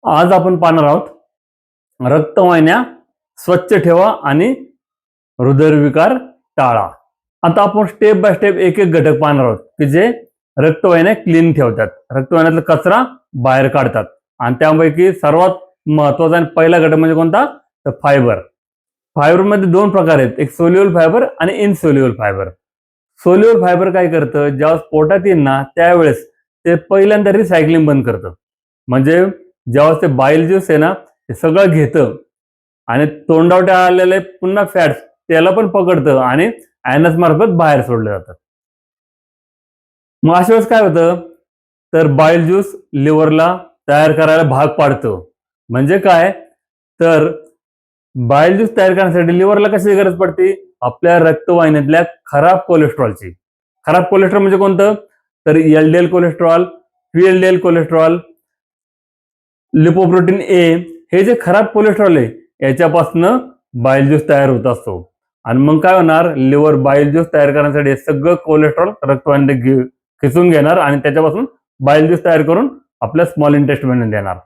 आज आपण पाहणार आहोत रक्तवाहिन्या स्वच्छ ठेवा आणि हृदयविकार टाळा। आता आपण स्टेप बाय स्टेप एक एक घटक पाहणार आहोत की जे रक्तवाहिन्या क्लीन ठेवतात, रक्तवाहिन्यातला कचरा बाहेर काढतात आणि त्यापैकी सर्वात महत्त्वाचा आणि पहिला घटक म्हणजे कोणता? तर फायबर। फायबर मध्ये दोन प्रकार आहेत, एक सोल्युबल फायबर आणि इनसोल्युबल फायबर। सोल्युबल फायबर काय करतं, जेव्हा पोटात येईल ना त्यावेळेस ते पहिल्यांदा रिसायकलिंग बंद करतं, म्हणजे जेव्हा ते बाईल ज्यूस आहे ना ते सगळं घेतं आणि तोंडावट्या आलेले पुन्हा फॅट्स त्याला पण पकडतं आणि ॲनस मार्फत बाहेर सोडलं जातं। मग अशा वेळेस काय होतं, तर बाईल ज्यूस लिव्हरला तयार करायला भाग पाडतो। म्हणजे काय, तर बाईल ज्यूस तयार करण्यासाठी लिव्हरला कशाची गरज पडते? आपल्या रक्तवाहिन्यातल्या खराब कोलेस्ट्रॉलची। खराब कोलेस्ट्रॉल म्हणजे कोणतं? तर एलडीएल कोलेस्ट्रॉल, व्हीएलडीएल कोलेस्ट्रॉल, लिपोप्रोटीन ए, हे जे खराब कोलेस्ट्रॉल आहे याच्यापासून बाईल ज्यूस तयार होत असतो। आणि मग काय होणार, लिव्हर बाईल ज्यूस तयार करण्यासाठी सगळं कोलेस्ट्रॉल रक्तवाहिन्यात खिचून घेणार आणि त्याच्यापासून बाईल ज्यूस तयार करून आपल्या स्मॉल इंटेस्टाइनमध्ये देणार।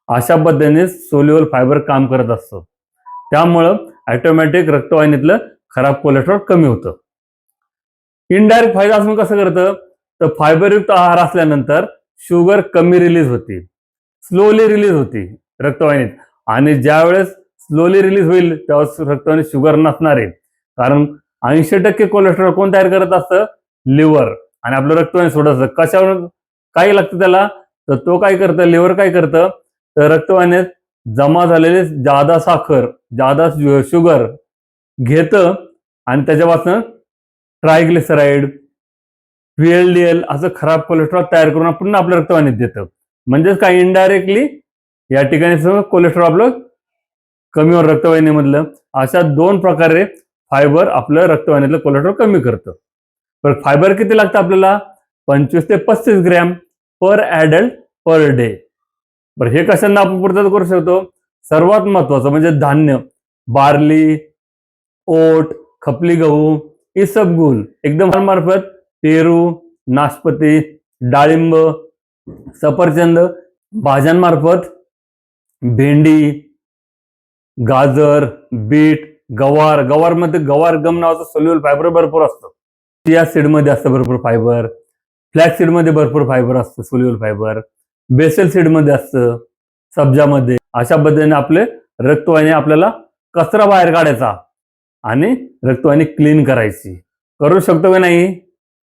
अशा पद्धतीने सोल्युबल फायबर काम करत असतो, त्यामुळं ऑटोमॅटिक रक्तवाहिनीतलं खराब कोलेस्ट्रॉल कमी होतं। इनडायरेक्ट फायदा असून कसं करतं, तर फायबरयुक्त आहार असल्यानंतर शुगर कमी रिलीज होते, स्लोली रिलीज होती रक्तवाहिनीत, आणि ज्या वेळेस स्लोली रिलीज होईल तेव्हा रक्तवाहिनीत शुगर नसणार आहे, कारण 80% कोलेस्ट्रॉल कोण तयार करत असतं? लिव्हर। आणि आपलं रक्तवाहिनी सोडत असतं, कशावर काय लागतं त्याला, तर तो काय करतं, लिव्हर काय करतं, तर रक्तवाहिनीत जमा झालेले जादा साखर, जादा शुगर घेतं आणि त्याच्यापासून ट्रायग्लिसराईड, व्हीएलडीएल असं खराब कोलेस्ट्रॉल तयार करून पुन्हा आपल्या रक्तवाहिनीत देतं। म्हणजेच काय, इनडायरेक्टली या ठिकाणी कोलेस्ट्रॉल आपलं कमी होईल रक्तवाहिनीमधलं। अशा दोन प्रकारे फायबर आपलं रक्तवाहिनीतलं कोलेस्ट्रॉल कमी करतं। पण फायबर किती लागतं आपल्याला? 25 ते 35 gram per adult per day. बरं, हे कशांना आपण पूर्तता करू शकतो? सर्वात महत्वाचं म्हणजे धान्य, बार्ली, ओट, खपली गहू, इसबगुल एकदम मार्फत, पेरू, नाशपती, डाळिंब, सफरचंद, भाज्यांमार्फत भेंडी, गाजर, बीट, गवार, गवारमध्ये गवार गम नावाचं सोल्युबल फायबर भरपूर असतं। चिया सीडमध्ये असतं भरपूर फायबर, फ्लॅक्स सीडमध्ये भरपूर फायबर असतं सोल्युबल फायबर, बेसल सीडमध्ये असतं, सब्जामध्ये। अशा पद्धतीने आपले रक्तवाहिनी आपल्याला कचरा बाहेर काढायचा आणि रक्तवाहिनी क्लीन करायची। करू शकतो की नाही?